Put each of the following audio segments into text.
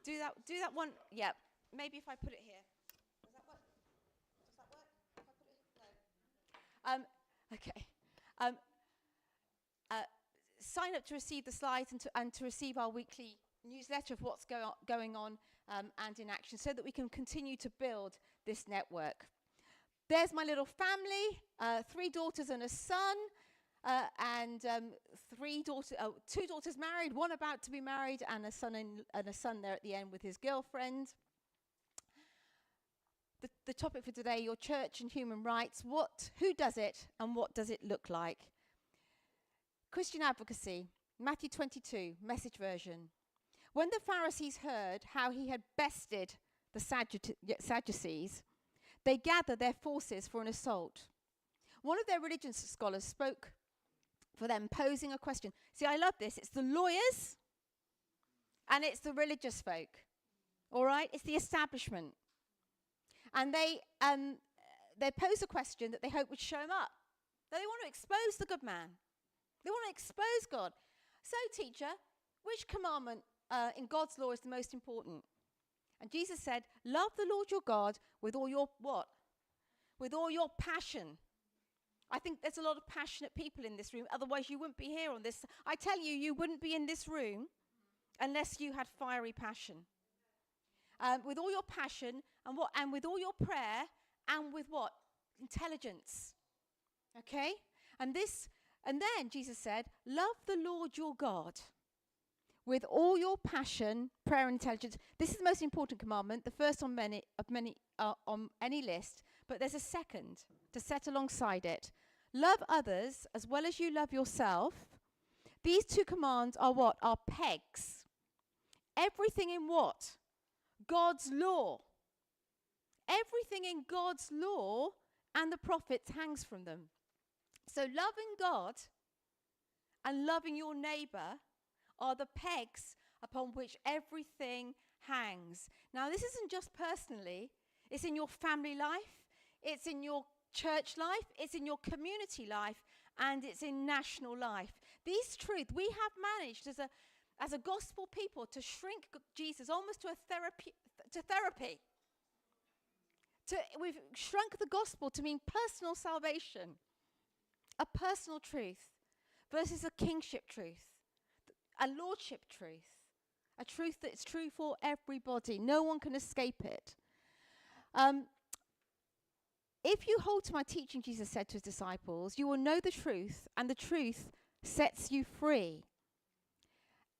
Do that one. Yeah. Maybe if I put it here. Does that work? Does that work? If I put it here? No. Okay. Sign up to receive the slides and to receive our weekly newsletter of what's going on and in action, so that we can continue to build this network. There's my little family, 3 daughters and a son, and 2 daughters married, one about to be married, and a son there at the end with his girlfriend. The topic for today, your church and human rights. Who does it, and what does it look like? Christian advocacy, Matthew 22, Message version. When the Pharisees heard how he had bested the Sadducees, they gathered their forces for an assault. One of their religion scholars spoke for them, posing a question. See, I love this. It's the lawyers and it's the religious folk. All right? It's the establishment. And they pose a question that they hope would show them up. They want to expose the good man. They want to expose God. So, teacher, which commandment in God's law is the most important? And Jesus said, love the Lord your God with all your what? With all your passion. I think there's a lot of passionate people in this room. Otherwise, you wouldn't be here on this. I tell you, you wouldn't be in this room unless you had fiery passion. With all your passion and with all your prayer and with what? Intelligence. Okay? And then Jesus said, love the Lord your God with all your passion, prayer, and intelligence. This is the most important commandment, the first on many on any list, but there's a second to set alongside it. Love others as well as you love yourself. These 2 commands are what? Are pegs. Everything in what? God's law. Everything in God's law and the prophets hangs from them. So loving God and loving your neighbour are the pegs upon which everything hangs. Now, this isn't just personally. It's in your family life. It's in your church life. It's in your community life. And it's in national life. These truths, we have managed as a gospel people to shrink Jesus almost to therapy. We've shrunk the gospel to mean personal salvation. A personal truth versus a kingship truth, a lordship truth, a truth that is true for everybody. No one can escape it. If you hold to my teaching, Jesus said to his disciples, you will know the truth, and the truth sets you free.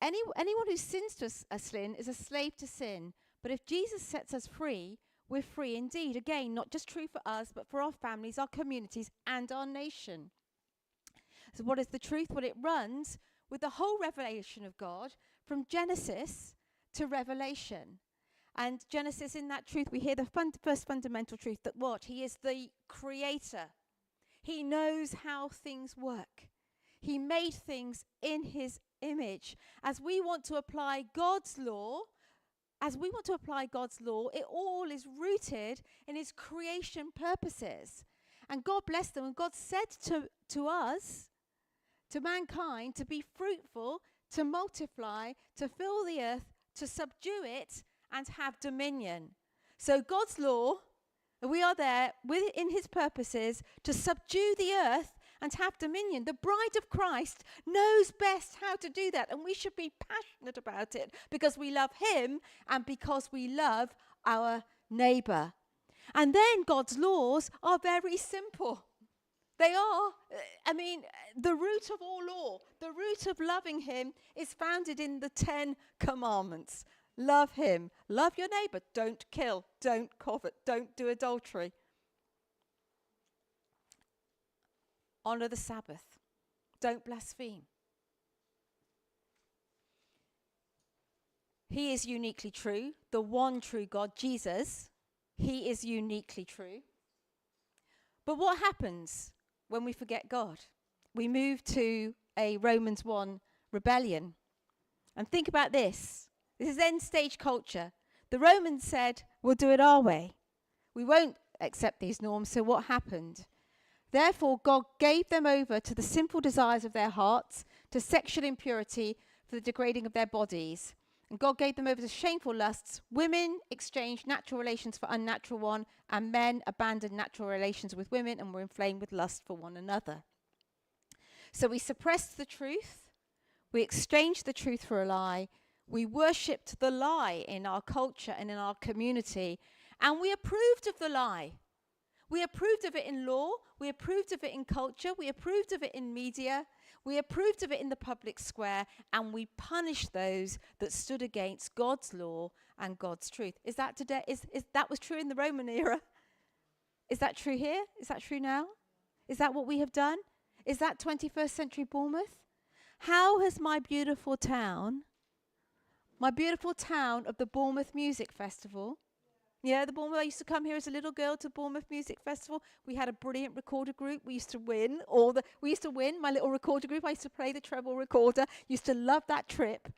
Anyone who sins to a sin is a slave to sin. But if Jesus sets us free, we're free indeed. Again, not just true for us, but for our families, our communities, and our nation. So what is the truth? Well, it runs with the whole revelation of God from Genesis to Revelation. And Genesis, in that truth, we hear the first fundamental truth that what? He is the creator. He knows how things work. He made things in his image. As we want to apply God's law, it all is rooted in his creation purposes. And God blessed them. And God said to us, to mankind, to be fruitful, to multiply, to fill the earth, to subdue it, and have dominion. So God's law, we are there in his purposes to subdue the earth and have dominion. The bride of Christ knows best how to do that, and we should be passionate about it because we love him and because we love our neighbour. And then God's laws are very simple. They are, the root of all law, the root of loving him is founded in the 10 commandments. Love him. Love your neighbour. Don't kill. Don't covet. Don't do adultery. Honour the Sabbath. Don't blaspheme. He is uniquely true. The one true God, Jesus, he is uniquely true. But what happens when we forget God? We move to a Romans 1 rebellion. And think about this. This is end stage culture. The Romans said, we'll do it our way. We won't accept these norms. So what happened? Therefore, God gave them over to the sinful desires of their hearts, to sexual impurity, for the degrading of their bodies. And God gave them over to shameful lusts. Women exchanged natural relations for unnatural one, and men abandoned natural relations with women and were inflamed with lust for one another. So we suppressed the truth. We exchanged the truth for a lie. We worshipped the lie in our culture and in our community. And we approved of the lie. We approved of it in law. We approved of it in culture. We approved of it in media. We approved of it in the public square. And we punished those that stood against God's law and God's truth. Is that today? Is that was true in the Roman era? Is that true here? Is that true now? Is that what we have done? Is that 21st century Bournemouth? How has my beautiful town of the Bournemouth Music Festival, the Bournemouth, I used to come here as a little girl to Bournemouth Music Festival. We had a brilliant recorder group. We used to win my little recorder group. I used to play the treble recorder. Used to love that trip.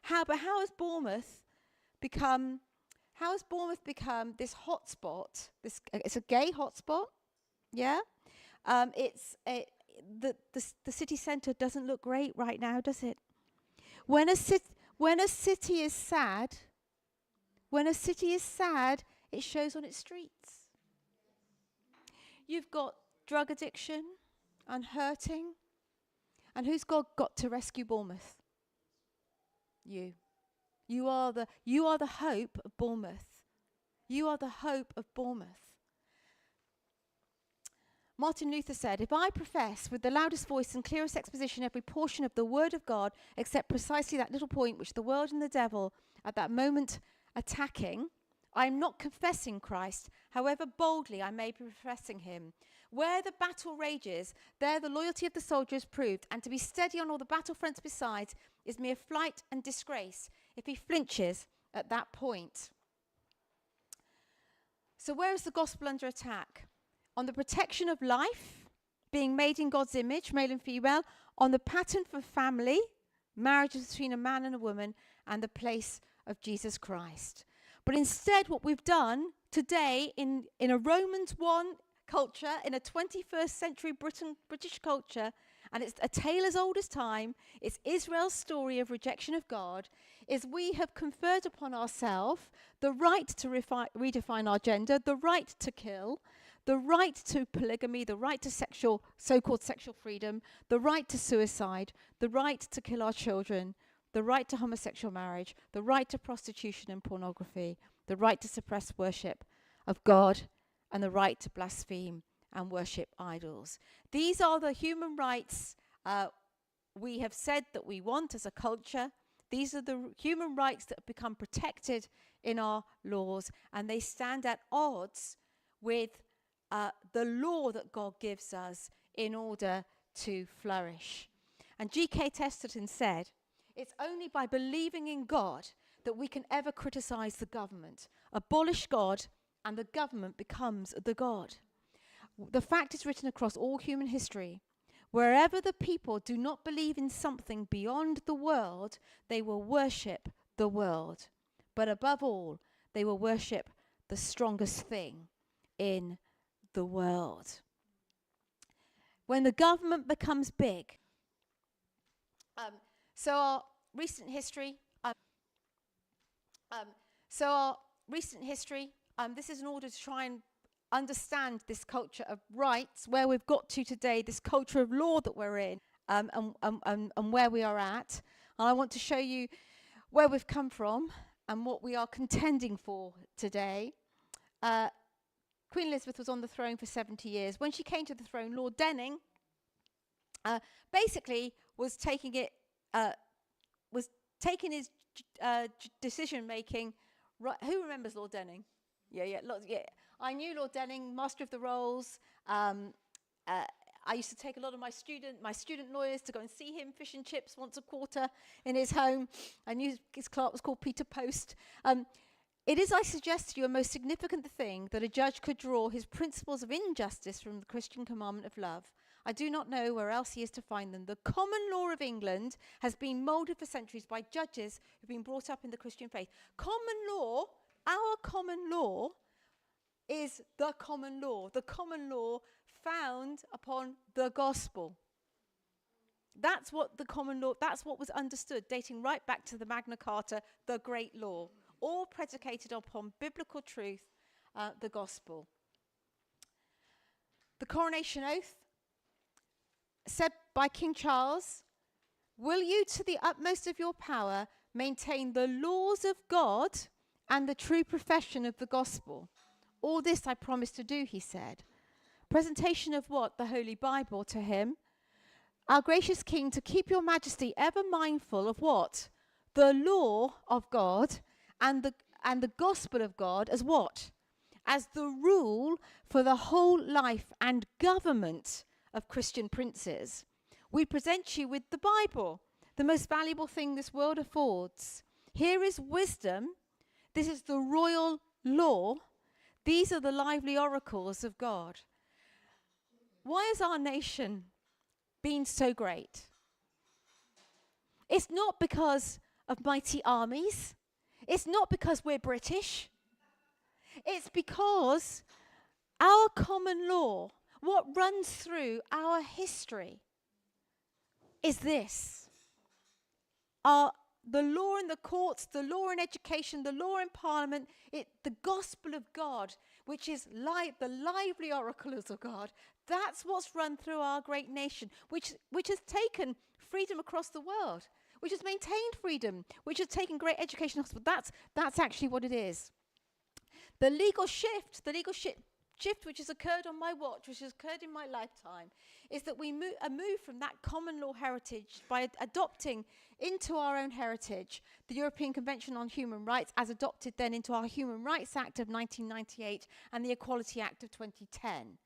How has Bournemouth become this hotspot? It's a gay hotspot. Yeah. The city centre doesn't look great right now, does it? When a city is sad, it shows on its streets. You've got drug addiction and hurting. And who's God got to rescue Bournemouth? You. You are the hope of Bournemouth. You are the hope of Bournemouth. Martin Luther said, "If I profess with the loudest voice and clearest exposition every portion of the word of God, except precisely that little point which the world and the devil at that moment attacking, I am not confessing Christ, however boldly I may be professing him. Where the battle rages, there the loyalty of the soldier is proved, and to be steady on all the battlefronts besides is mere flight and disgrace if he flinches at that point." So where is the gospel under attack? On the protection of life, being made in God's image, male and female, on the pattern for family, marriage between a man and a woman, and the place of Jesus Christ. But instead, what we've done today in a Romans 1 culture, in a 21st century British culture, and it's a tale as old as time, it's Israel's story of rejection of God, is we have conferred upon ourselves the right to redefine our gender, the right to kill, the right to polygamy, the right to so-called sexual freedom, the right to suicide, the right to kill our children, the right to homosexual marriage, the right to prostitution and pornography, the right to suppress worship of God, and the right to blaspheme and worship idols. These are the human rights we have said that we want as a culture. These are the human rights that have become protected in our laws, and they stand at odds with the law that God gives us in order to flourish. And G.K. Chesterton said, "It's only by believing in God that we can ever criticize the government. Abolish God, and the government becomes the God." The fact is written across all human history. Wherever the people do not believe in something beyond the world, they will worship the world. But above all, they will worship the strongest thing in the world. When the government becomes big, our recent history, this is in order to try and understand this culture of rights, where we've got to today, this culture of law that we're in, and where we are at. And I want to show you where we've come from and what we are contending for today. Queen Elizabeth was on the throne for 70 years. When she came to the throne, Lord Denning basically was taking his decision making. Right, who remembers Lord Denning? Yeah. I knew Lord Denning, Master of the Rolls. I used to take a lot of my student lawyers to go and see him fish and chips once a quarter in his home. I knew his clerk was called Peter Post. It is, I suggest to you, a most significant thing that a judge could draw his principles of injustice from the Christian commandment of love. I do not know where else he is to find them. The common law of England has been moulded for centuries by judges who've been brought up in the Christian faith. Common law, our common law, is the common law found upon the gospel. That's what the common law, that's what was understood, dating right back to the Magna Carta, the great law, all predicated upon biblical truth, the gospel. The coronation oath, said by King Charles, will you to the utmost of your power maintain the laws of God and the true profession of the gospel? All this I promise to do, he said. Presentation of what? The Holy Bible to him. Our gracious King, to keep your majesty ever mindful of what? The law of God and the gospel of God as what? As the rule for the whole life and government of Christian princes. We present you with the Bible, the most valuable thing this world affords. Here is wisdom. This is the royal law. These are the lively oracles of God. Why has our nation been so great? It's not because of mighty armies. It's not because we're British. It's because our common law, what runs through our history, is this. The law in the courts, the law in education, the law in parliament, the gospel of God, which is the lively oracles of God, that's what's run through our great nation, which has taken freedom across the world, which has maintained freedom, which has taken great education. That's actually what it is. The legal shift which has occurred on my watch, which has occurred in my lifetime, is that we move from that common law heritage by adopting into our own heritage the European Convention on Human Rights, as adopted then into our Human Rights Act of 1998 and the Equality Act of 2010.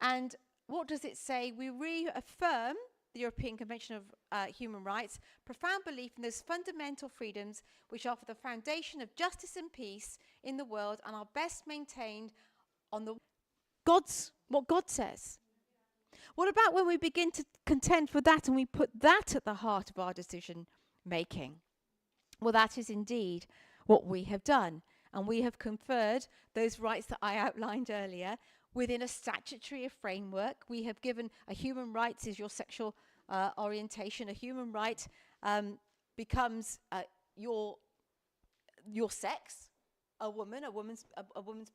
And what does it say? We reaffirm the European Convention of Human Rights, profound belief in those fundamental freedoms which are for the foundation of justice and peace in the world and are best maintained on what God says. What about when we begin to contend for that and we put that at the heart of our decision making? Well, that is indeed what we have done. And we have conferred those rights that I outlined earlier within a statutory framework. We have given a human rights is your sexual orientation. A human right becomes your sex. A woman's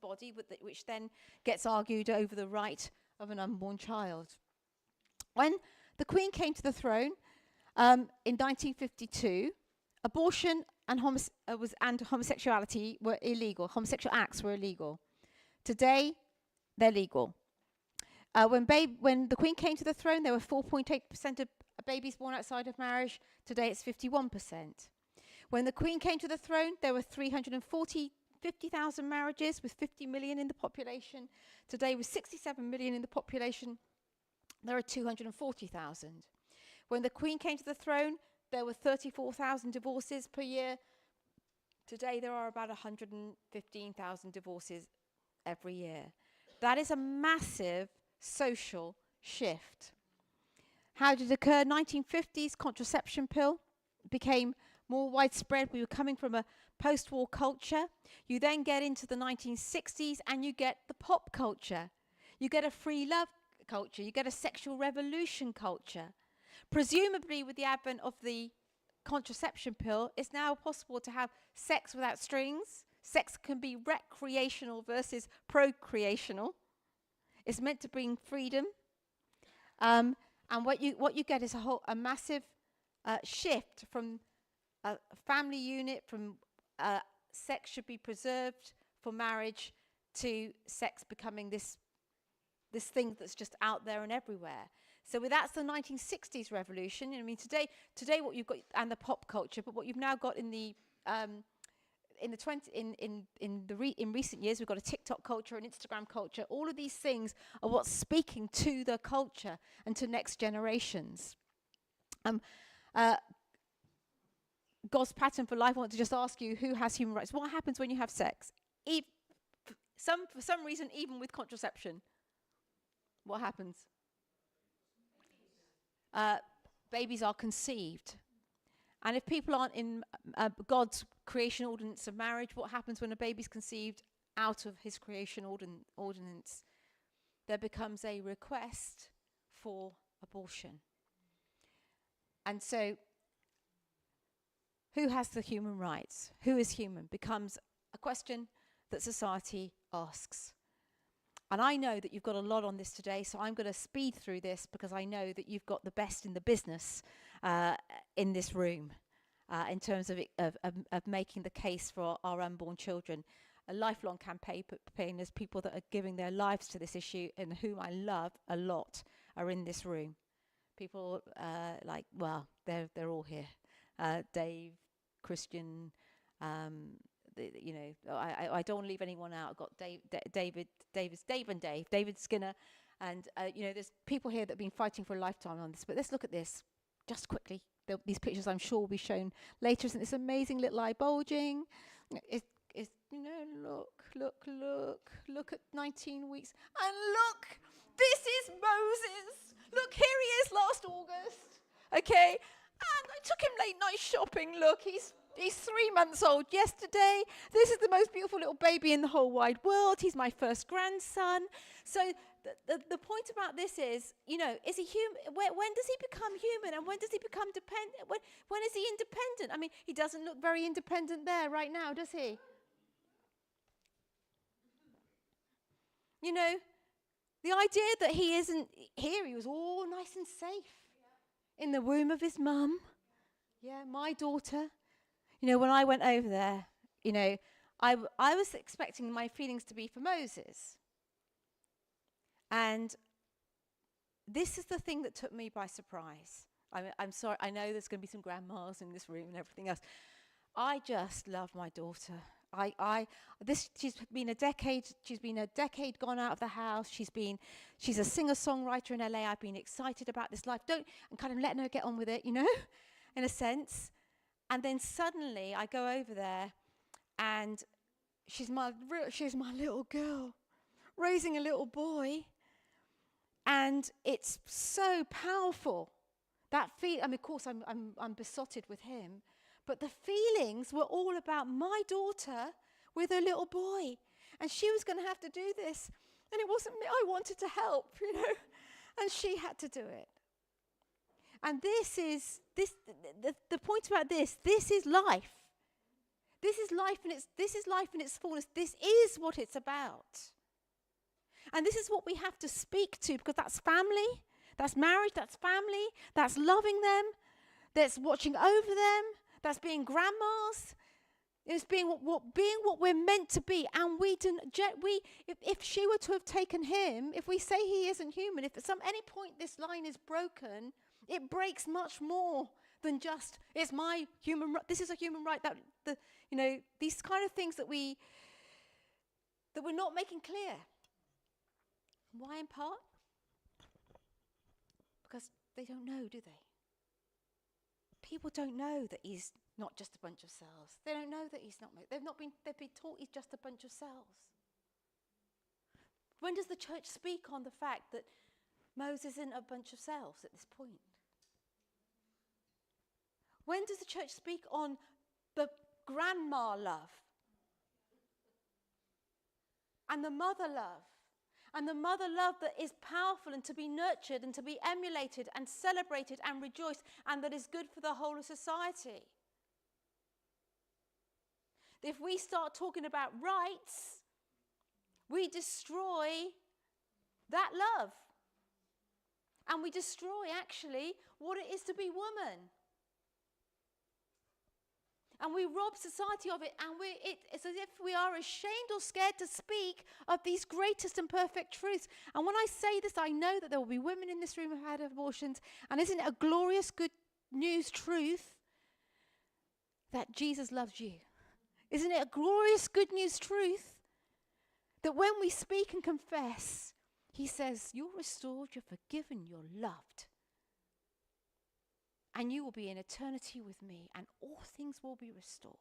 body, which then gets argued over the right of an unborn child. When the Queen came to the throne in 1952, abortion and homosexuality were illegal. Homosexual acts were illegal. Today, they're legal. When the Queen came to the throne, there were 4.8% of babies born outside of marriage. Today, it's 51%. When the Queen came to the throne, there were 50,000 marriages with 50 million in the population. Today, with 67 million in the population, there are 240,000. When the Queen came to the throne, there were 34,000 divorces per year. Today, there are about 115,000 divorces every year. That is a massive social shift. How did it occur? 1950s, contraception pill became more widespread. We were coming from a post-war culture. You then get into the 1960s and you get the pop culture. You get a free love culture. You get a sexual revolution culture. Presumably with the advent of the contraception pill, it's now possible to have sex without strings. Sex can be recreational versus procreational. It's meant to bring freedom. And what you get is a massive shift from a family unit, from sex should be preserved for marriage, to sex becoming this thing that's just out there and everywhere. So that's the 1960s revolution. I mean, today what you've got, and the pop culture, but what you've now got in recent years, we've got a TikTok culture, an Instagram culture. All of these things are what's speaking to the culture and to next generations. God's pattern for life. I want to just ask you, who has human rights? What happens when you have sex? For some reason, even with contraception, what happens? Babies are conceived. And if people aren't in God's creation ordinance of marriage, what happens when a baby's conceived out of his creation ordinance? There becomes a request for abortion. And so, who has the human rights? Who is human? Becomes a question that society asks. And I know that you've got a lot on this today, so I'm going to speed through this because I know that you've got the best in the business in this room in terms of making the case for our unborn children. A lifelong campaign. There's people that are giving their lives to this issue and whom I love a lot are in this room. People they're all here. Dave, Christian, I don't want to leave anyone out. I've got David Skinner, and there's people here that have been fighting for a lifetime on this. But let's look at this just quickly. These pictures I'm sure will be shown later. Isn't this amazing little eye bulging? Look at 19 weeks, and look, this is Moses. Look, here he is last August. Okay, and I took him late night shopping. Look, he's 3 months old yesterday. This is the most beautiful little baby in the whole wide world. He's my first grandson. So the point about this is he human? When does he become human, and when does he become dependent? When is he independent? I mean, he doesn't look very independent there right now, does he? The idea that he isn't here, he was all nice and safe in the womb of his mum. Yeah, my daughter. When I went over there, I was expecting my feelings to be for Moses. And this is the thing that took me by surprise. I'm sorry, I know there's going to be some grandmas in this room and everything else. I just love my daughter. She's been a decade gone out of the house. She's a singer-songwriter in LA. I've been excited about this life. And kind of letting her get on with it, in a sense. And then suddenly I go over there, and she's my little girl, raising a little boy, and it's so powerful. Of course, I'm besotted with him, but the feelings were all about my daughter with her little boy, and she was going to have to do this, and it wasn't me. I wanted to help, and she had to do it. And the point about this is life. This is life in its fullness. This is what it's about. And this is what we have to speak to, because that's family, that's marriage, that's family, that's loving them, that's watching over them, that's being grandmas. It's being what we're meant to be. And if she were to have taken him, if we say he isn't human, if at any point this line is broken, it breaks much more than just, it's my human right. This is a human right. These kind of things that we're not making clear. Why in part? Because they don't know, do they? People don't know that he's not just a bunch of cells. They don't know that he's not. They've been taught he's just a bunch of cells. When does the church speak on the fact that Moses isn't a bunch of cells at this point? When does the church speak on the grandma love and the mother love? And the mother love that is powerful and to be nurtured and to be emulated and celebrated and rejoiced, and that is good for the whole of society. If we start talking about rights, we destroy that love. And we destroy, actually, what it is to be woman. And we rob society of it, and it's as if we are ashamed or scared to speak of these greatest and perfect truths. And when I say this, I know that there will be women in this room who have had abortions, and isn't it a glorious good news truth that Jesus loves you? Isn't it a glorious good news truth that when we speak and confess, he says, you're restored, you're forgiven, you're loved. And you will be in eternity with me, and all things will be restored.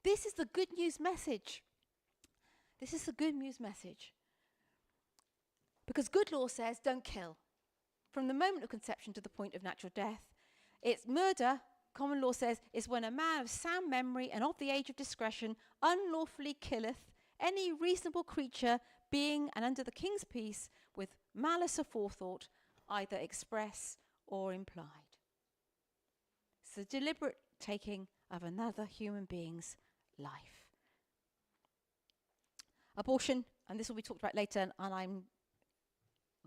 This is the good news message. This is the good news message. Because good law says, don't kill. From the moment of conception to the point of natural death. It's murder, common law says, is when a man of sound memory and of the age of discretion unlawfully killeth any reasonable creature, being and under the king's peace, with malice aforethought, either express or implied. It's the deliberate taking of another human being's life. Abortion, and this will be talked about later, and I've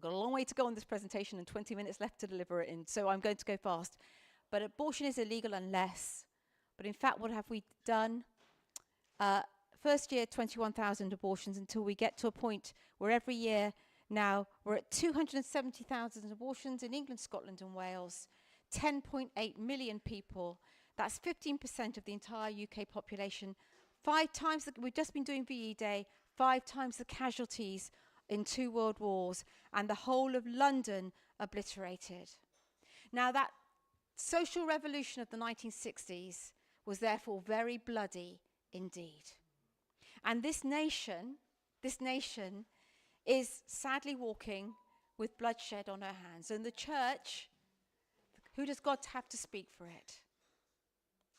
got a long way to go on this presentation and 20 minutes left to deliver it in, so I'm going to go fast. But abortion is illegal unless, but in fact, what have we done? First year, 21,000 abortions, until we get to a point where every year now we're at 270,000 abortions in England, Scotland and Wales, 10.8 million people. That's 15% of the entire UK population. 5 times, we've just been doing VE Day, 5 times the casualties in 2 world wars, and the whole of London obliterated. Now that social revolution of the 1960s was therefore very bloody indeed. And this nation is sadly walking with bloodshed on her hands. And the church, who does God have to speak for it?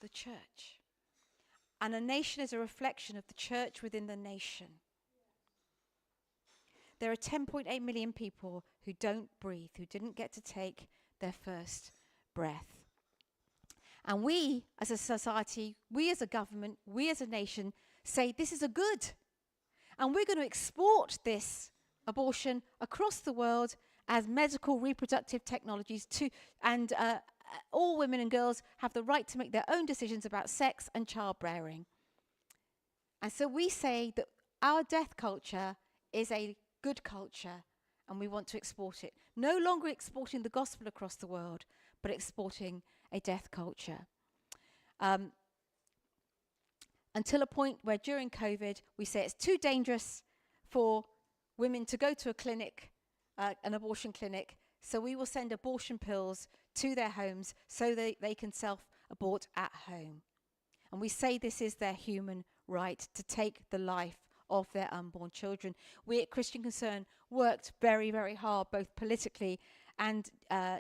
The church. And a nation is a reflection of the church within the nation. There are 10.8 million people who don't breathe, who didn't get to take their first breath. And we as a society, we as a government, we as a nation say this is a good. And we're going to export this abortion across the world as medical reproductive technologies and all women and girls have the right to make their own decisions about sex and childbearing. And so we say that our death culture is a good culture and we want to export it. No longer exporting the gospel across the world, but exporting a death culture. Until a point where during COVID, we say it's too dangerous for women to go to a clinic, an abortion clinic, so we will send abortion pills to their homes so they can self-abort at home. And we say this is their human right to take the life of their unborn children. We at Christian Concern worked very, very hard, both politically and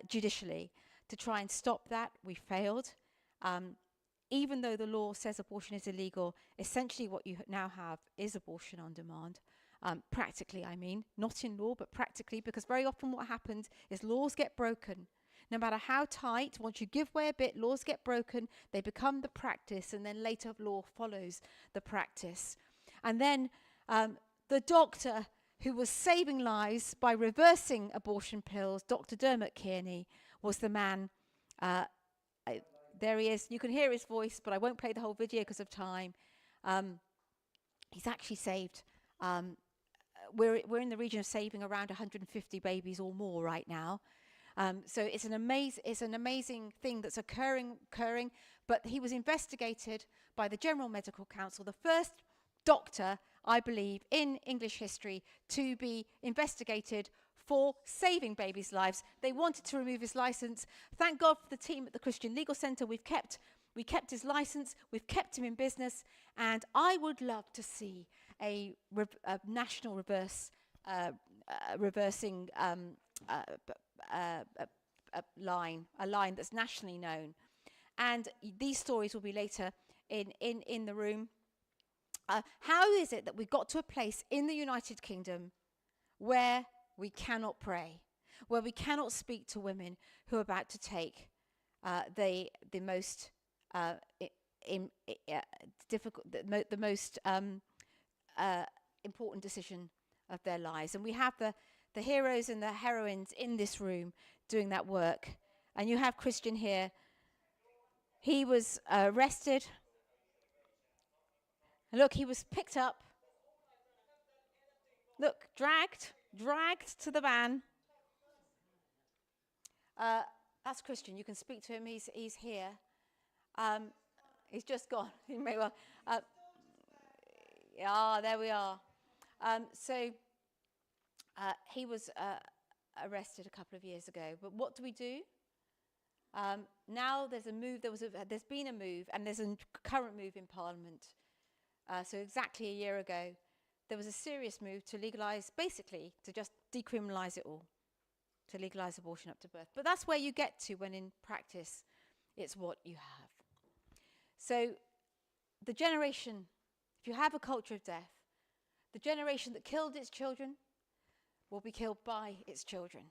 judicially, to try and stop that. We failed. Even though the law says abortion is illegal, essentially what you now have is abortion on demand. Practically, I mean, not in law, but practically, because very often what happens is laws get broken. No matter how tight, once you give way a bit, laws get broken, they become the practice, and then later law follows the practice. And then the doctor who was saving lives by reversing abortion pills, Dr. Dermot Kearney, was the man. There he is. You can hear his voice, but I won't play the whole video because of time. He's actually saved. We're in the region of saving around 150 babies or more right now. So it's an amazing thing that's occurring. But he was investigated by the General Medical Council, the first doctor, I believe, in English history to be investigated for saving babies' lives. They wanted to remove his license. Thank God for the team at the Christian Legal Centre. We kept his license. We've kept him in business. And I would love to see a national reversing a line that's nationally known. And these stories will be later in the room. How is it that we got to a place in the United Kingdom where we cannot pray, where we cannot speak to women who are about to take the most difficult, the most important decision of their lives? And we have the heroes and the heroines in this room doing that work. And you have Christian here. He was arrested. Look, he was picked up. Look, dragged to the van. That's Christian. You can speak to him. He's here. He's just gone. You may well. There we are. So he was arrested a couple of years ago. But what do we do? Now there's a move. There's been a move, and there's a current move in Parliament. So exactly a year ago, there was a serious move to legalise, basically, to just decriminalise it all, to legalise abortion up to birth. But that's where you get to when in practice it's what you have. So the generation, if you have a culture of death, the generation that killed its children will be killed by its children.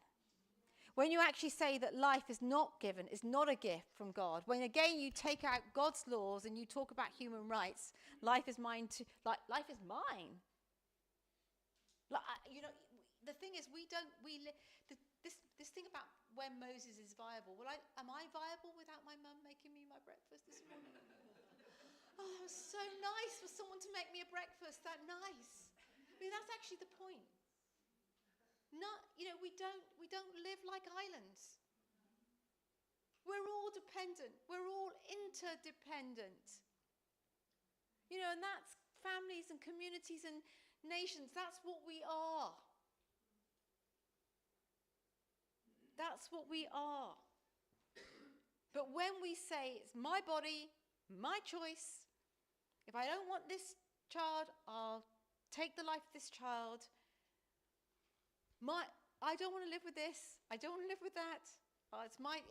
When you actually say that life is not given, is not a gift from God, when again you take out God's laws and you talk about human rights, life is mine too, like life is mine. Like, the thing is, this thing about when Moses is viable. Well, am I viable without my mum making me my breakfast this morning? Oh, it was so nice for someone to make me a breakfast. That nice. I mean, that's actually the point. We don't live like islands. We're all dependent. We're all interdependent. And that's families and communities and nations. That's what we are. That's what we are. But when we say it's my body, my choice, if I don't want this child, I'll take the life of this child. I don't want to live with this. I don't want to live with that.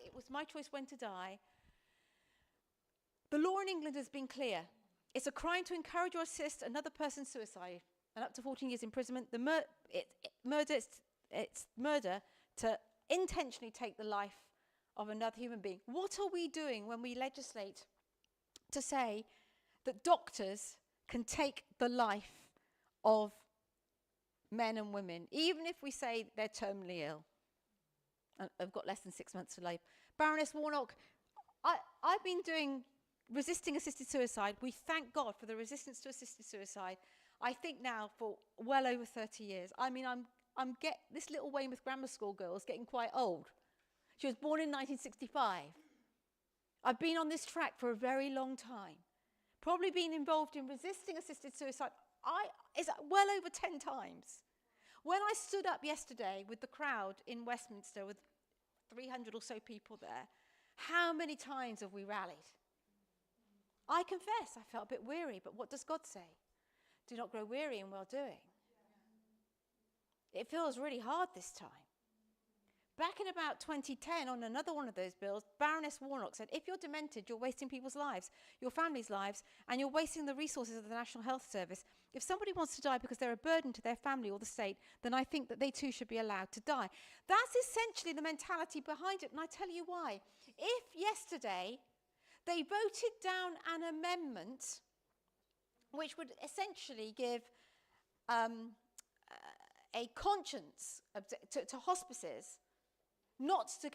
It was my choice when to die. The law in England has been clear. It's a crime to encourage or assist another person's suicide, and up to 14 years imprisonment. It's murder to intentionally take the life of another human being. What are we doing when we legislate to say that doctors can take the life of men and women, even if we say they're terminally ill and have got less than 6 months to life? Baroness Warnock, I've been doing resisting assisted suicide. We thank God for the resistance to assisted suicide, I think now for well over 30 years. I mean, this little Weymouth grammar school girl is getting quite old. She was born in 1965. I've been on this track for a very long time. Probably been involved in resisting assisted suicide is well over 10 times. When I stood up yesterday with the crowd in Westminster with 300 or so people there, how many times have we rallied? I confess I felt a bit weary, but what does God say? Do not grow weary in well-doing. It feels really hard this time. Back in about 2010, on another one of those bills, Baroness Warnock said, if you're demented, you're wasting people's lives, your family's lives, and you're wasting the resources of the National Health Service. If somebody wants to die because they're a burden to their family or the state, then I think that they too should be allowed to die. That's essentially the mentality behind it, and I tell you why. If yesterday they voted down an amendment which would essentially give a conscience to hospices not to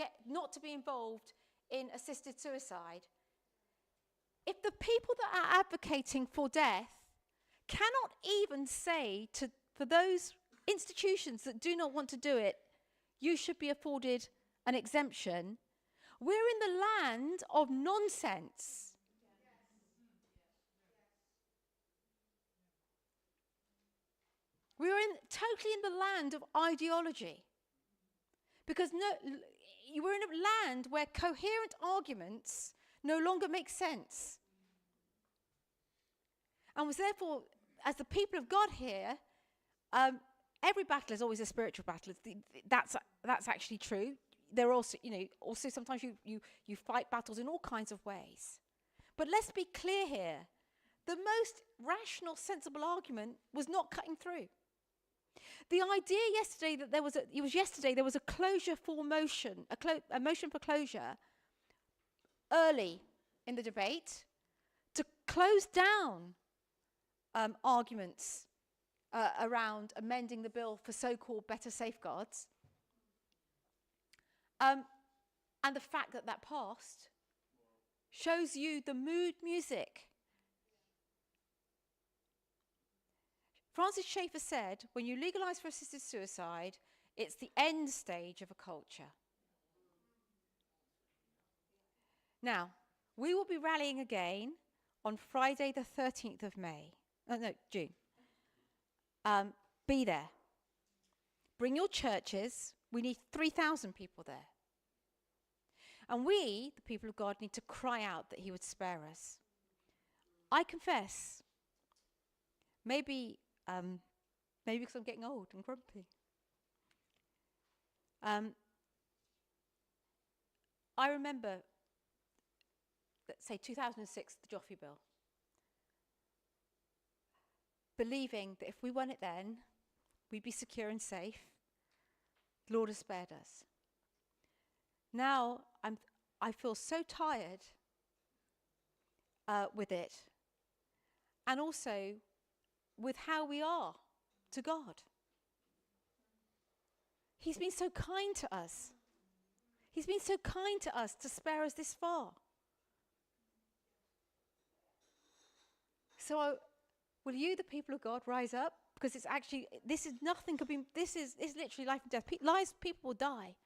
be involved in assisted suicide, if the people that are advocating for death cannot even say for those institutions that do not want to do it, you should be afforded an exemption, we're in the land of nonsense. We're totally in the land of ideology. Because we're in a land where coherent arguments no longer make sense. And was therefore, as the people of God here, every battle is always a spiritual battle. That's actually true. There are also sometimes you fight battles in all kinds of ways. But let's be clear here. The most rational, sensible argument was not cutting through. The idea yesterday that there was a closure for motion, a motion for closure early in the debate to close down arguments around amending the bill for so-called better safeguards, and the fact that passed shows you the mood music. Francis Schaeffer said, when you legalise for assisted suicide, it's the end stage of a culture. Now, we will be rallying again on Friday the 13th of June. Be there. Bring your churches. We need 3,000 people there. And we, the people of God, need to cry out that he would spare us. I confess, maybe because I'm getting old and grumpy. I remember, let's say 2006, the Joffrey Bill. Believing that if we won it then, we'd be secure and safe. The Lord has spared us. now I feel so tired with it, and also with how we are to God. He's been so kind to us. He's been so kind to us to spare us this far. So will you, the people of God, rise up? Because it's actually, this is nothing could be, this is literally life and death. People will die.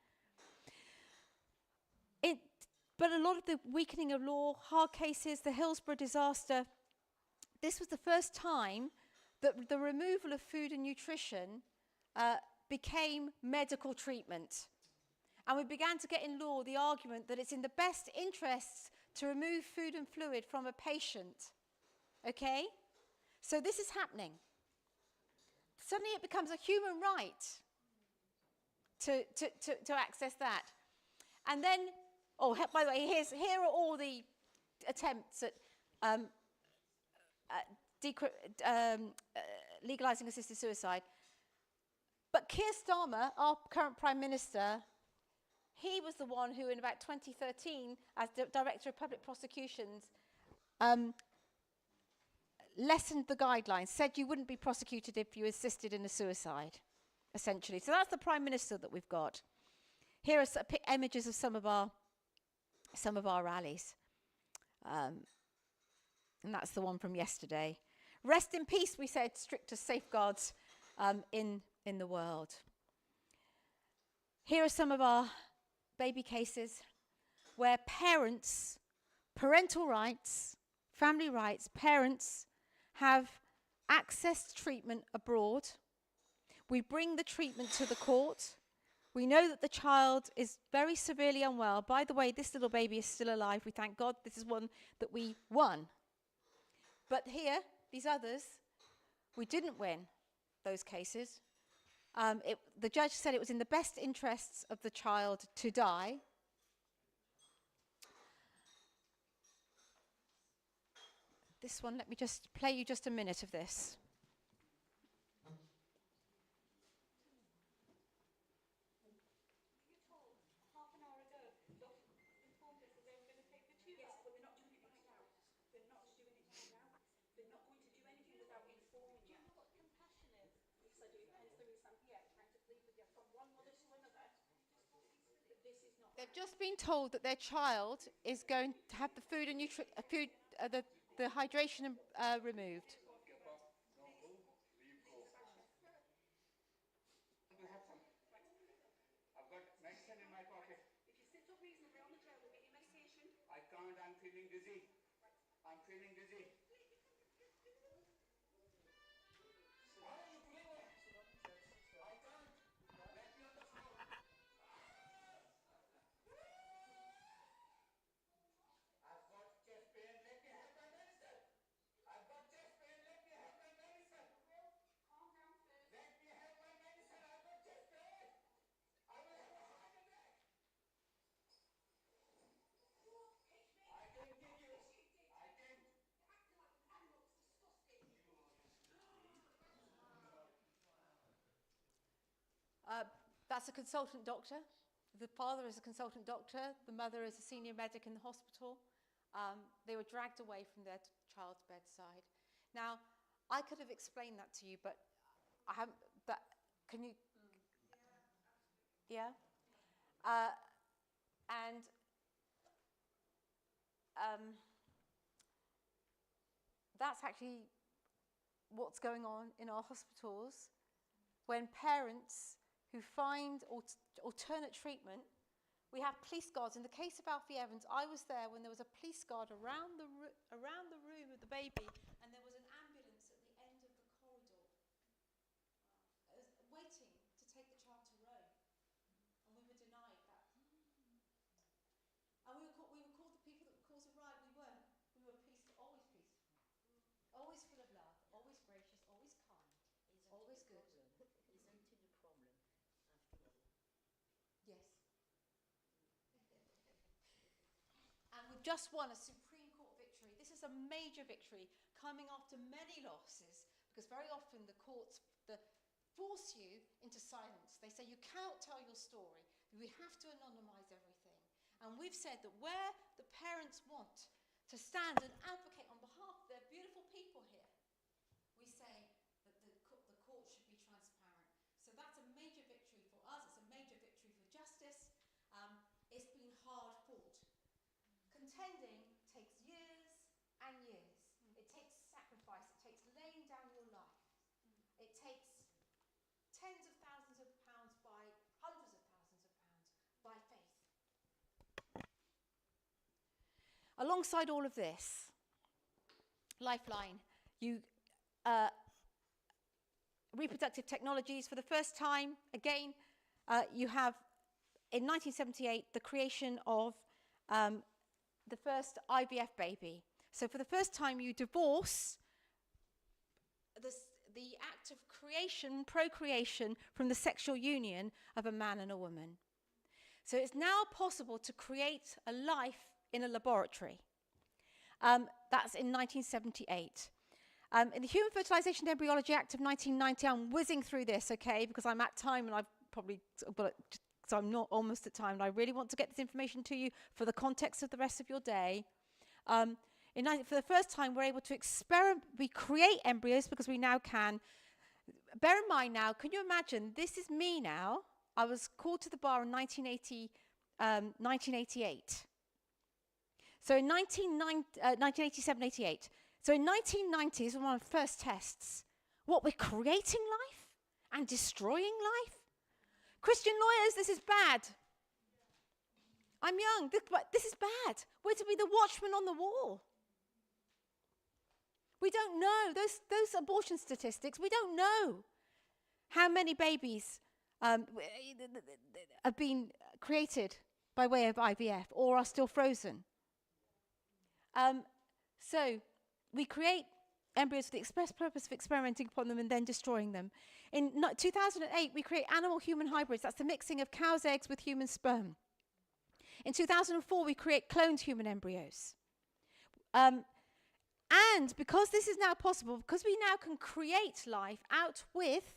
But a lot of the weakening of law, hard cases, the Hillsborough disaster, this was the first time that the removal of food and nutrition became medical treatment. And we began to get in law the argument that it's in the best interests to remove food and fluid from a patient. Okay? So this is happening. Suddenly it becomes a human right to access that. And then, by the way, here are all the attempts at legalising assisted suicide. But Keir Starmer, our current Prime Minister, he was the one who, in about 2013, as Director of Public Prosecutions, lessened the guidelines, said you wouldn't be prosecuted if you assisted in a suicide, essentially. So that's the Prime Minister that we've got. Here are images of some of our rallies. And that's the one from yesterday. Rest in peace, we said, strictest safeguards in the world. Here are some of our baby cases where parental rights, family rights, parents have access to treatment abroad. We bring the treatment to the court. We know that the child is very severely unwell. By the way, this little baby is still alive. We thank God this is one that we won. But here, these others, we didn't win those cases. The judge said it was in the best interests of the child to die. This one, let me just play you just a minute of this. They've just been told that their child is going to have the food and the hydration removed. I've got medicine in my pocket. If you sit up reasonably on the chair, we'll get your medication. I can't, I'm feeling dizzy. I'm feeling dizzy. Why are you doing that? I can't. Let me on the floor. I've got chest pain. Let me have my medicine. I've got chest pain. Let me have my medicine. Calm down first. Let me have my medicine. I've got chest pain. I will have a heart attack. I didn't kick you. I didn't. Acting like an animal. It's disgusting. That's a consultant doctor. The father is a consultant doctor. The mother is a senior medic in the hospital. They were dragged away from their child's bedside. Now, I could have explained that to you, but I haven't. But can you? Yeah. And that's actually what's going on in our hospitals when parents who find alternate treatment. We have police guards. In the case of Alfie Evans, I was there when there was a police guard around the room of the baby, and there was an ambulance at the end of the corridor waiting to take the child to Rome, and we were denied that. And we were called the people that would cause a riot. We weren't. We were always peaceful, always full of love, always gracious, always kind, always good. Isn't it the problem after all? Yes. And we've just won a Supreme Court victory. This is a major victory coming after many losses, because very often the courts force you into silence. They say you cannot tell your story. We have to anonymise everything. And we've said that where the parents want to stand and advocate on behalf of their beautiful people here, we say that the court should be transparent. So that's a major victory for us. It's a major victory for justice. It's been hard fought. Contending takes years and years. It takes sacrifice. It takes laying down your life. It takes tens of thousands of pounds by hundreds of thousands of pounds by faith. Alongside all of this, Lifeline, reproductive technologies. For the first time, again, you have, in 1978, the creation of the first IVF baby. So for the first time, you divorce the act of creation, procreation, from the sexual union of a man and a woman. So it's now possible to create a life in a laboratory. That's in 1978. In the Human Fertilization and Embryology Act of 1990, I'm whizzing through this, okay, because I'm at time and I've probably, so I'm not almost at time, and I really want to get this information to you for the context of the rest of your day. For the first time, we're able to we create embryos because we now can. Bear in mind now, can you imagine, this is me now. I was called to the bar in 1988. So in 1987, 88. So in 1990 is one of the first tests. What, we're creating life and destroying life? Christian lawyers, this is bad. I'm young, but this is bad. We're to be the watchman on the wall. We don't know, those abortion statistics, we don't know how many babies have been created by way of IVF or are still frozen. So we create embryos for the express purpose of experimenting upon them and then destroying them. In 2008, we create animal-human hybrids. That's the mixing of cow's eggs with human sperm. In 2004, we create cloned human embryos. And because this is now possible, because we now can create life out with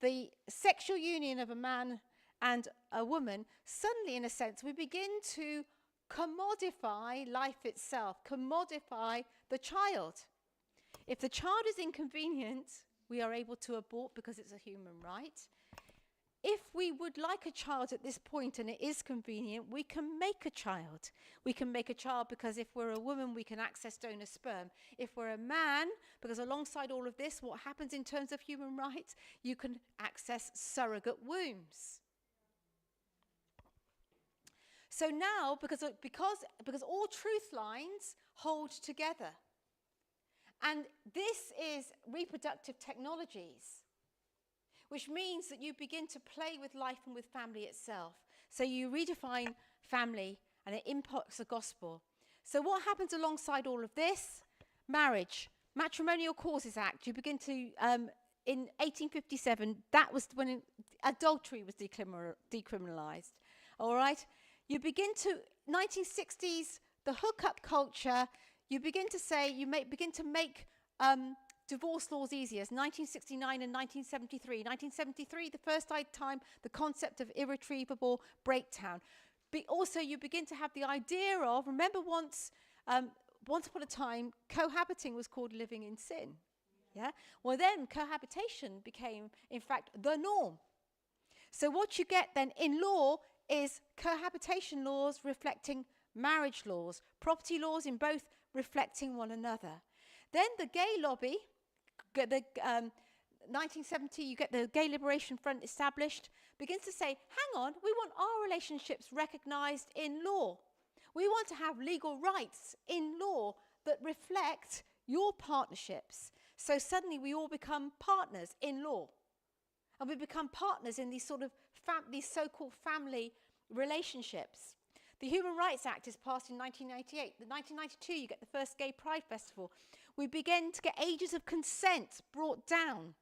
the sexual union of a man and a woman, suddenly, in a sense, we begin to commodify life itself, commodify the child. If the child is inconvenient, we are able to abort because it's a human right. If we would like a child at this point and it is convenient, we can make a child. We can make a child because if we're a woman, we can access donor sperm. If we're a man, because alongside all of this, what happens in terms of human rights, you can access surrogate wombs. So now, because all truth lines hold together, and this is reproductive technologies, which means that you begin to play with life and with family itself. So you redefine family, and it impacts the gospel. So what happens alongside all of this? Marriage, Matrimonial Causes Act. You begin to, in 1857, that was when adultery was decriminalized. All right? You begin to, 1960s, the hookup culture, you begin to say, begin to make divorce laws easier. 1969 and 1973. 1973, the first time, the concept of irretrievable breakdown. Also, you begin to have the idea of, remember once upon a time, cohabiting was called living in sin. Yeah? Well, then cohabitation became, in fact, the norm. So what you get then in law is cohabitation laws reflecting marriage laws, property laws in both reflecting one another. Then the gay lobby, 1970, you get the Gay Liberation Front established, begins to say, hang on, we want our relationships recognized in law. We want to have legal rights in law that reflect your partnerships. So suddenly we all become partners in law. And we become partners in these sort of these so-called family relationships. The Human Rights Act is passed in 1998. In 1992, you get the first Gay Pride Festival. We begin to get ages of consent brought down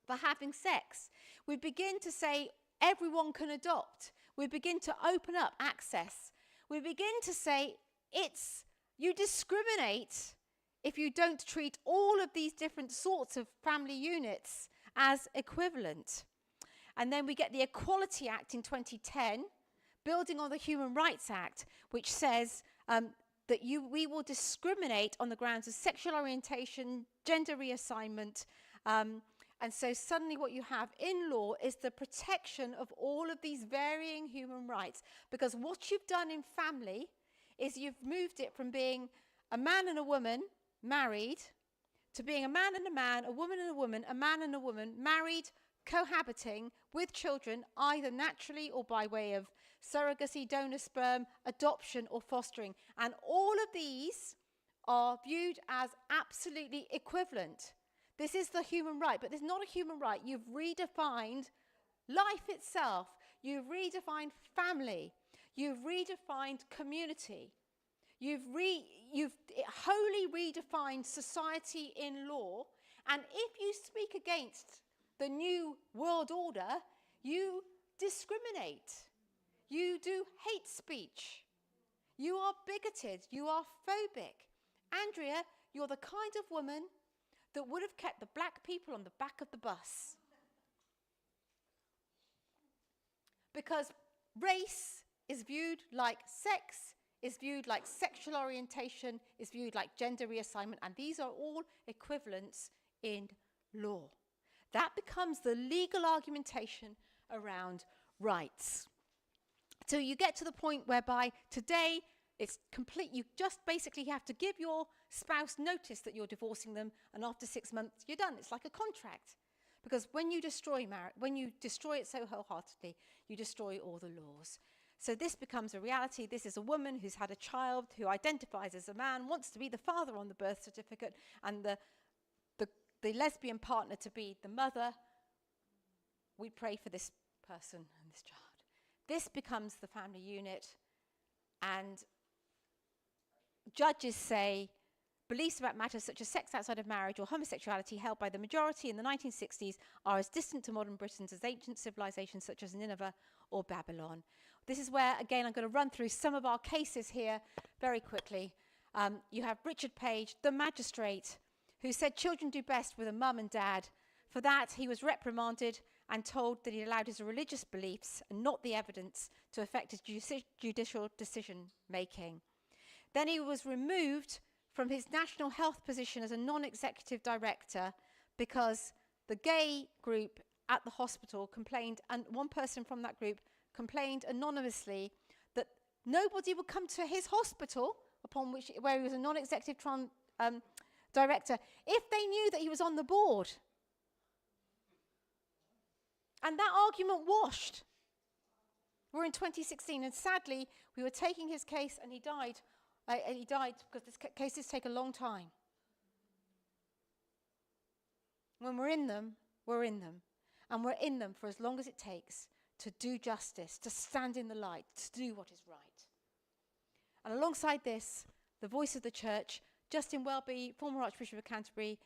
for having sex. We begin to say everyone can adopt. We begin to open up access. We begin to say you discriminate if you don't treat all of these different sorts of family units as equivalent. And then we get the Equality Act in 2010, building on the Human Rights Act, which says that we will discriminate on the grounds of sexual orientation, gender reassignment. And so suddenly what you have in law is the protection of all of these varying human rights. Because what you've done in family is you've moved it from being a man and a woman married to being a man and a man, a woman and a woman, a man and a woman, married, cohabiting with children, either naturally or by way of surrogacy, donor sperm, adoption or fostering. And all of these are viewed as absolutely equivalent. This is the human right, but it's not a human right. You've redefined life itself. You've redefined family. You've redefined community. You've wholly redefined society in law. And if you speak against the new world order, you discriminate. You do hate speech. You are bigoted. You are phobic. Andrea, you're the kind of woman that would have kept the black people on the back of the bus. Because race is viewed like sex, is viewed like sexual orientation, is viewed like gender reassignment, and these are all equivalents in law. That becomes the legal argumentation around rights. So you get to the point whereby today it's complete. You just basically have to give your spouse notice that you're divorcing them, and after 6 months you're done. It's like a contract. Because when you destroy marriage, when you destroy it so wholeheartedly, you destroy all the laws. So this becomes a reality. This is a woman who's had a child, who identifies as a man, wants to be the father on the birth certificate, and the lesbian partner to be the mother. We pray for this person and this child. This becomes the family unit, and judges say beliefs about matters such as sex outside of marriage or homosexuality held by the majority in the 1960s are as distant to modern Britain as ancient civilizations such as Nineveh or Babylon. This is where, again, I'm going to run through some of our cases here very quickly. You have Richard Page, the magistrate, who said children do best with a mum and dad. For that, he was reprimanded and told that he allowed his religious beliefs and not the evidence to affect his judicial decision-making. Then he was removed from his national health position as a non-executive director because the gay group at the hospital complained, and one person from that group complained anonymously that nobody would come to his hospital, where he was a non-executive director, if they knew that he was on the board. And that argument washed. We're in 2016, and sadly, we were taking his case, and he died. He died because cases take a long time. When we're in them, we're in them. And we're in them for as long as it takes to do justice, to stand in the light, to do what is right. And alongside this, the voice of the church, Justin Welby, former Archbishop of Canterbury,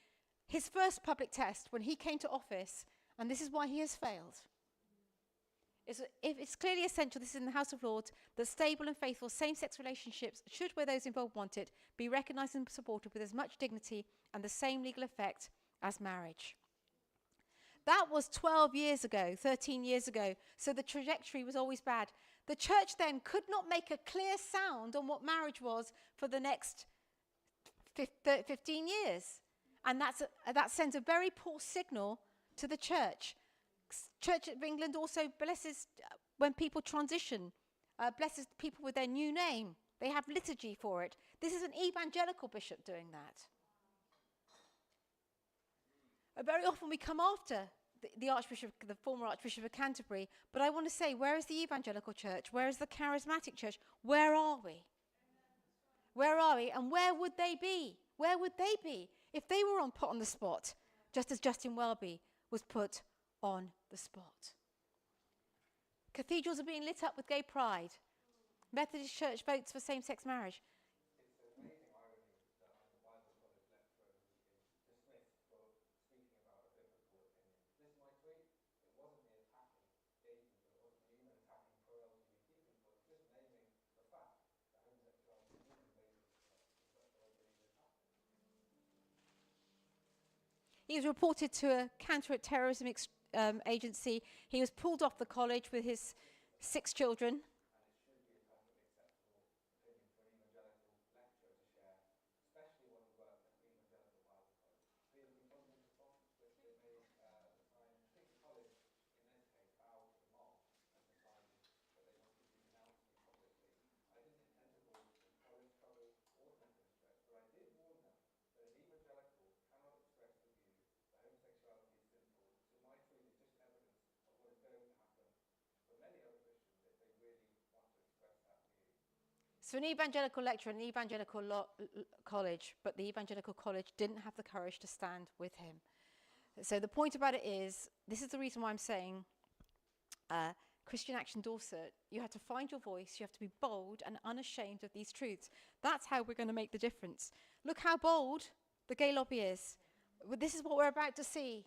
his first public test when he came to office, and this is why he has failed. It's clearly essential, this is in the House of Lords, that stable and faithful same-sex relationships, should where those involved want it, be recognised and supported with as much dignity and the same legal effect as marriage. That was 12 years ago, 13 years ago, so the trajectory was always bad. The church then could not make a clear sound on what marriage was for the next 15 years. And that sends a very poor signal to the church. Church of England also blesses when people transition, blesses people with their new name. They have liturgy for it. This is an evangelical bishop doing that. Very often we come after the former Archbishop of Canterbury, but I want to say, where is the evangelical church? Where is the charismatic church? Where are we? Where are we? And where would they be? Where would they be if they were put on the spot, just as Justin Welby was put on the spot? Cathedrals are being lit up with gay pride. Methodist Church votes for same-sex marriage. It's an amazing irony that I'm a Bible college lecturer who is dismissed for speaking about a biblical opinion. This is my tweet. It wasn't me attacking gay people. It wasn't me even attacking pro-LGBT people. It's just naming the fact that homosexuality is an invasive because that's the way I believe it happens. He was reported to a counter-terrorism agency. He was pulled off the college with his 6 children. So an evangelical lecturer, an evangelical college, but the evangelical college didn't have the courage to stand with him. So the point about it is, this is the reason why I'm saying Christian Action Dorset, you have to find your voice, you have to be bold and unashamed of these truths. That's how we're going to make the difference. Look how bold the gay lobby is. This is what we're about to see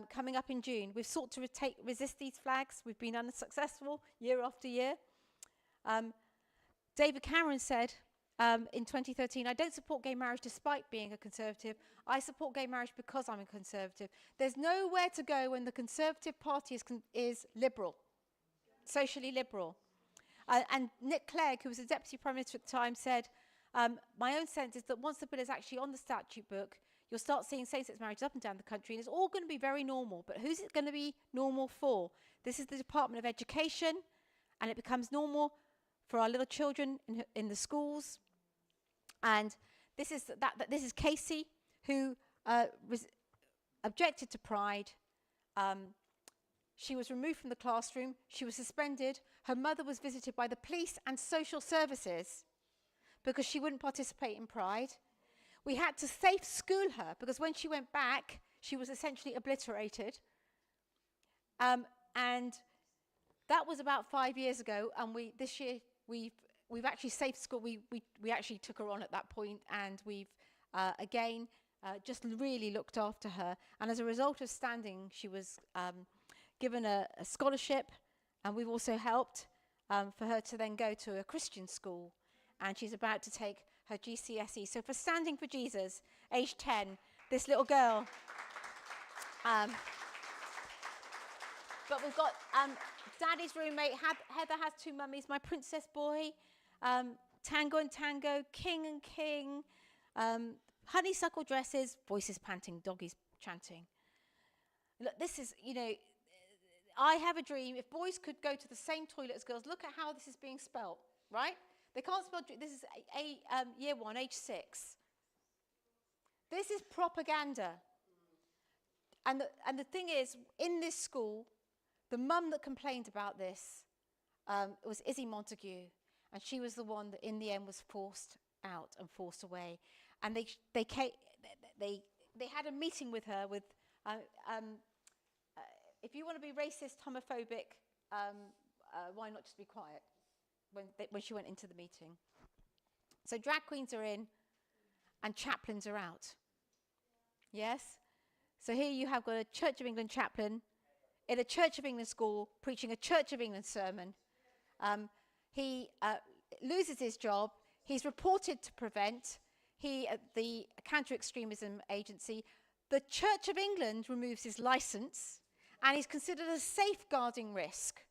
coming up in June. We've sought to resist these flags. We've been unsuccessful year after year. David Cameron said in 2013, I don't support gay marriage despite being a conservative. I support gay marriage because I'm a conservative. There's nowhere to go when the Conservative Party is liberal, socially liberal. And Nick Clegg, who was the Deputy Prime Minister at the time, said, my own sense is that once the bill is actually on the statute book, you'll start seeing same-sex marriages up and down the country, and it's all going to be very normal. But who's it going to be normal for? This is the Department of Education, and it becomes normal for our little children in the schools. And this is Casey, who objected to Pride. She was removed from the classroom. She was suspended. Her mother was visited by the police and social services because she wouldn't participate in Pride. We had to safe school her because when she went back, she was essentially obliterated. And that was about 5 years ago. And this year we've actually safe school. We actually took her on at that point, and we've again just really looked after her. And as a result of standing, she was given a scholarship, and we've also helped for her to then go to a Christian school, and she's about to take her GCSE. So for standing for Jesus, age 10, this little girl. But we've got Daddy's roommate, Heather has two mummies, my princess boy, Tango and Tango, King and King, honeysuckle dresses, voices panting, doggies chanting. Look, this is, I have a dream. If boys could go to the same toilet as girls, look at how this is being spelt, right? They can't spell, this is year 1, age 6. This is propaganda. And the thing is, in this school, the mum that complained about this was Izzy Montague, and she was the one that in the end was forced out and forced away. And they had a meeting with her with, if you want to be racist, homophobic, why not just be quiet? When she went into the meeting. So drag queens are in and chaplains are out. Yes? So here you have got a Church of England chaplain in a Church of England school preaching a Church of England sermon. He loses his job. He's reported to Prevent. The counter-extremism agency. The Church of England removes his licence, and he's considered a safeguarding risk.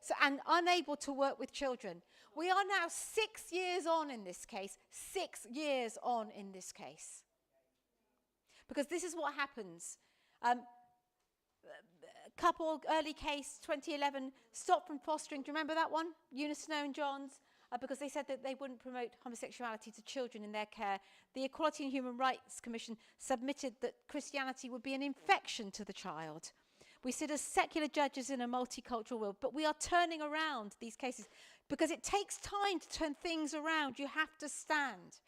So, and unable to work with children. We are now 6 years on in this case. 6 years on in this case. Because this is what happens. Couple, early case, 2011, stopped from fostering. Do you remember that one? Eunice Snow and Johns. Because they said that they wouldn't promote homosexuality to children in their care. The Equality and Human Rights Commission submitted that Christianity would be an infection to the child. We sit as secular judges in a multicultural world, but we are turning around these cases because it takes time to turn things around. You have to stand.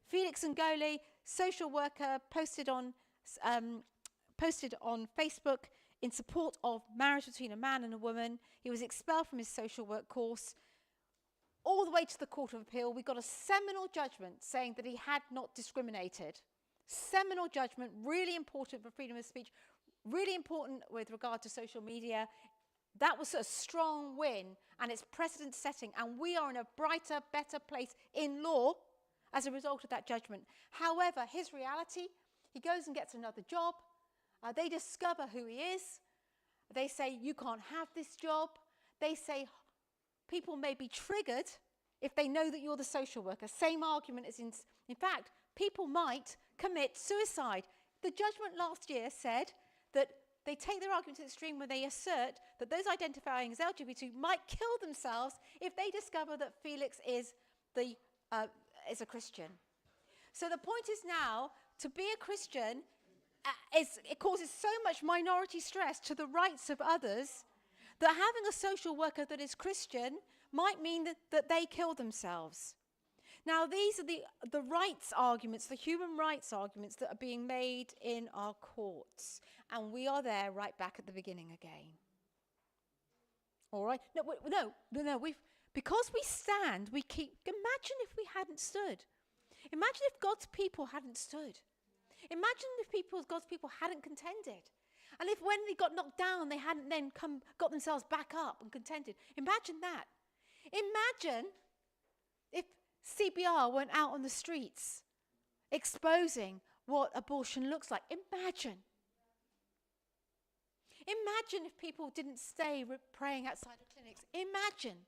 Felix Ngole, social worker, posted on Facebook in support of marriage between a man and a woman. He was expelled from his social work course. All the way to the Court of Appeal, we got a seminal judgment saying that he had not discriminated. Seminal judgment, really important for freedom of speech. Really important with regard to social media. That was a strong win, and it's precedent setting, and we are in a brighter, better place in law as a result of that judgment. However, his reality, he goes and gets another job. They discover who he is. They say, you can't have this job. They say, people may be triggered if they know that you're the social worker. Same argument as in fact, people might commit suicide. The judgment last year said that they take their argument to the extreme when they assert that those identifying as LGBT might kill themselves if they discover that Felix is a Christian. So the point is now, to be a Christian, it causes so much minority stress to the rights of others That having a social worker that is Christian might mean that they kill themselves. Now, these are the rights arguments, the human rights arguments that are being made in our courts. And we are there right back at the beginning again. All right? No. Because we stand, we keep... Imagine if we hadn't stood. Imagine if God's people hadn't stood. Imagine if God's people hadn't contended. And if when they got knocked down, they hadn't then got themselves back up and contended. Imagine that. Imagine if CBR went out on the streets exposing what abortion looks like. Imagine. Imagine if people didn't stay praying outside of clinics. Imagine.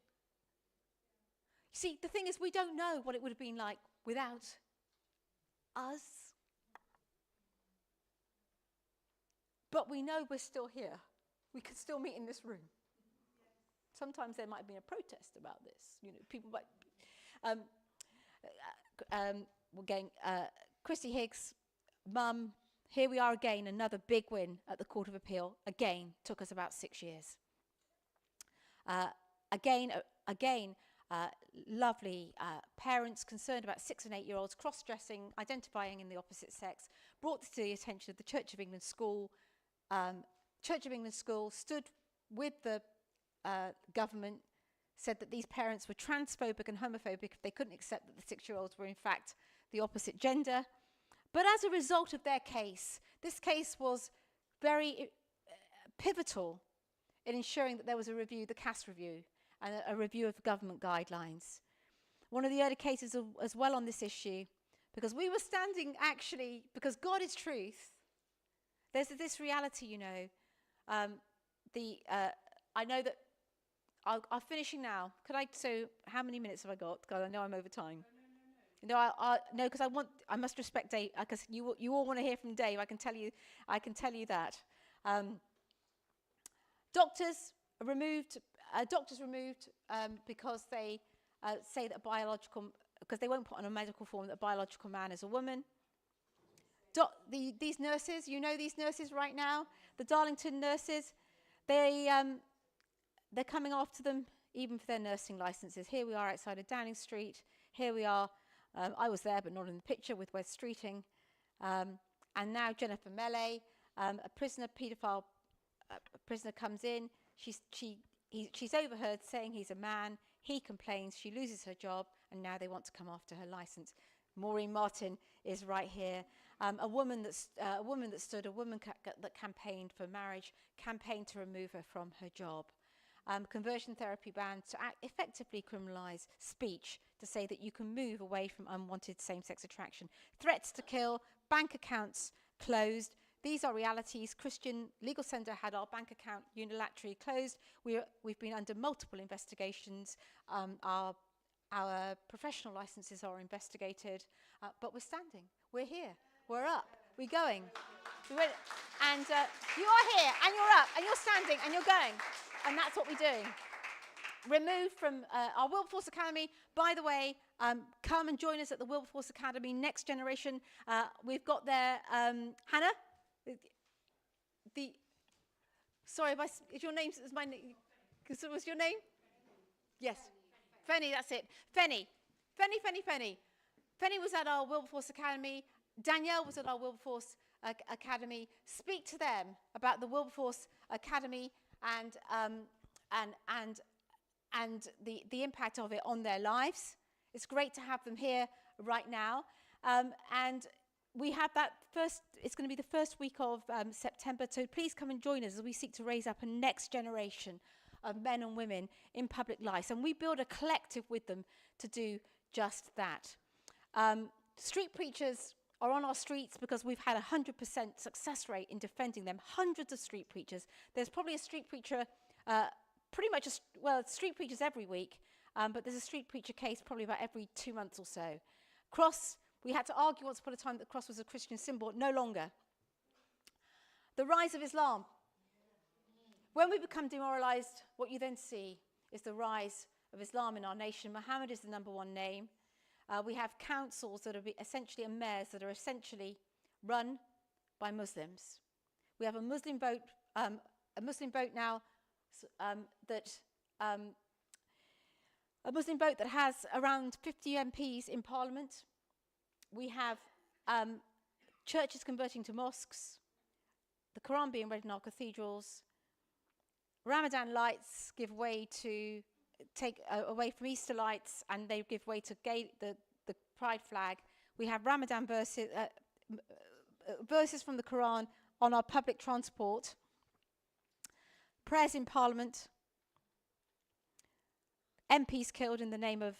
See, the thing is, we don't know what it would have been like without us. But we know we're still here. We can still meet in this room. Sometimes there might have been a protest about this. You know, people might... we're going... Christy Higgs, Mum, here we are again, another big win at the Court of Appeal. Again, took us about 6 years. Lovely parents concerned about 6 and 8 year olds cross-dressing, identifying in the opposite sex, brought this to the attention of the Church of England School. Church of England School stood with the government, said that these parents were transphobic and homophobic if they couldn't accept that the 6-year-olds were in fact the opposite gender. But as a result of their case, this case was very pivotal in ensuring that there was a review, the CAS review, and a review of the government guidelines. One of the early cases as well on this issue, because we were standing actually, because God is truth, there's this reality, you know. I know that I'm finishing now. So how many minutes have I got? Because I know I'm over time. No, because I must respect Dave, because you all want to hear from Dave. I can tell you that. Doctors removed because they say that because they won't put on a medical form that a biological man is a woman. These nurses, you know these nurses right now, the Darlington nurses, they're coming after them even for their nursing licenses. Here we are outside of Downing Street. Here we are. I was there, but not in the picture, with Wes Streeting. And now Jennifer Melee, a paedophile prisoner comes in. She's overheard saying he's a man. He complains. She loses her job, and now they want to come after her license. Maureen Martin is right here. A woman that campaigned for marriage, campaigned to remove her from her job. Conversion therapy ban to effectively criminalise speech, to say that you can move away from unwanted same-sex attraction. Threats to kill, bank accounts closed. These are realities. Christian Legal Centre had our bank account unilaterally closed. We've been under multiple investigations. Our professional licenses are investigated, but we're standing. We're here. We're up. We're going. And you are here, and you're up, and you're standing, and you're going. And that's what we're doing. Removed from our Wilberforce Academy. By the way, come and join us at the Wilberforce Academy Next Generation. We've got there, Hannah. Sorry, is your name? Is my name? Was your name? Yes. Fenny, that's it. Fenny. Fenny was at our Wilberforce Academy. Danielle was at our Wilberforce Academy. Speak to them about the Wilberforce Academy and the impact of it on their lives. It's great to have them here right now. And we have that it's going to be the first week of September, so please come and join us as we seek to raise up a next generation of men and women in public life. And we build a collective with them to do just that. Street preachers are on our streets because we've had 100% success rate in defending them. Hundreds of street preachers. There's probably a street preacher, street preachers every week, but there's a street preacher case probably about every 2 months or so. Cross, we had to argue once upon a time that the cross was a Christian symbol. No longer. The rise of Islam. When we become demoralized, what you then see is the rise of Islam in our nation. Muhammad is the #1 name. We have councils that are essentially mayors that are essentially run by Muslims. We have a Muslim vote now a Muslim vote that has around 50 MPs in Parliament. We have churches converting to mosques, the Quran being read in our cathedrals, Ramadan lights give way to take away from Easter lights, and they give way to the pride flag. We have Ramadan verses from the Quran on our public transport, prayers in Parliament, MPs killed in the name of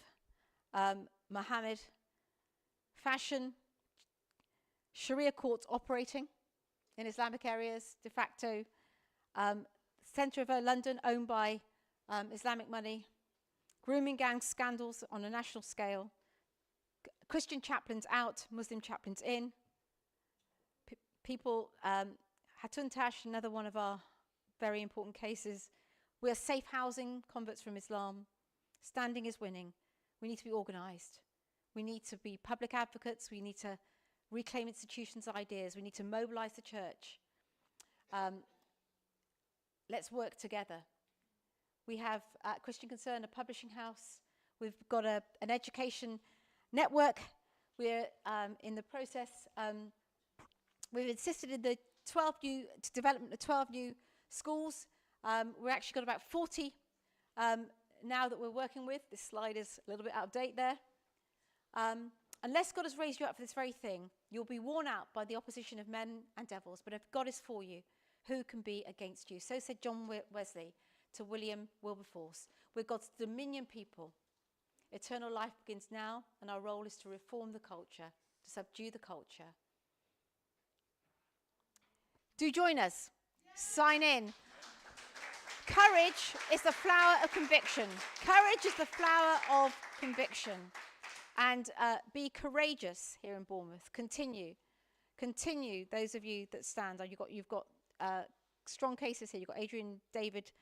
Muhammad, fashion, Sharia courts operating in Islamic areas, de facto, centre of London owned by Islamic money, grooming gang scandals on a national scale, Christian chaplains out, Muslim chaplains in, people, Hatun Tash, another one of our very important cases. We are safe housing converts from Islam. Standing is winning. We need to be organised. We need to be public advocates. We need to reclaim institutions' ideas. We need to mobilise the church. Let's work together. We have Christian Concern, a publishing house. We've got an education network. We're in the process. We've insisted in the development of 12 new schools. We're actually got about 40 now that we're working with. This slide is a little bit out of date there. Unless God has raised you up for this very thing, you'll be worn out by the opposition of men and devils. But if God is for you, who can be against you? So said John Wesley to William Wilberforce. We're God's dominion people. Eternal life begins now, and our role is to reform the culture, to subdue the culture. Do join us. Sign in. Courage is the flower of conviction. Courage is the flower of conviction. And be courageous here in Bournemouth. Continue, those of you that stand. You've got strong cases here. You've got Adrian, David,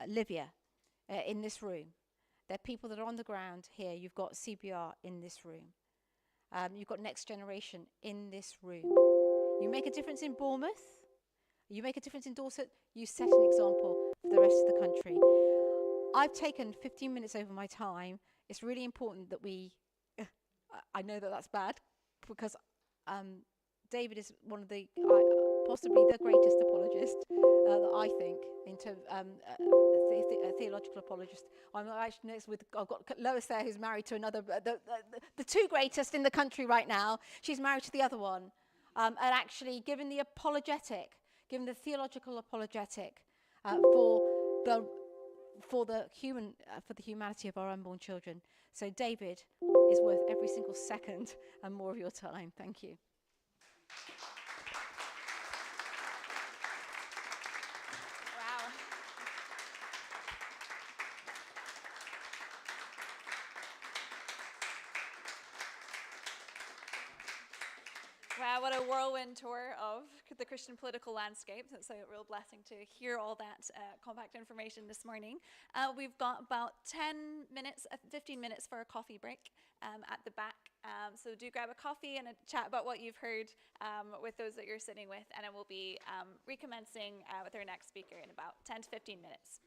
Livia in this room. There are people that are on the ground here. You've got CBR in this room. You've got Next Generation in this room. You make a difference in Bournemouth. You make a difference in Dorset. You set an example for the rest of the country. I've taken 15 minutes over my time. It's really important that I know that that's bad, because David is one of possibly the greatest apologist that I think, in terms theological apologist. I'm actually next with, I've got Lois there, who's married to another, the two greatest in the country right now. She's married to the other one. And actually given the theological apologetic for the humanity of our unborn children. So David is worth every single second and more of your time. Thank you. Wow. Wow, what a whirlwind tour of the Christian political landscape. It's a real blessing to hear all that compact information this morning. We've got about 15 minutes for a coffee break at the back. So do grab a coffee and a chat about what you've heard with those that you're sitting with, and then we'll be recommencing with our next speaker in about 10 to 15 minutes.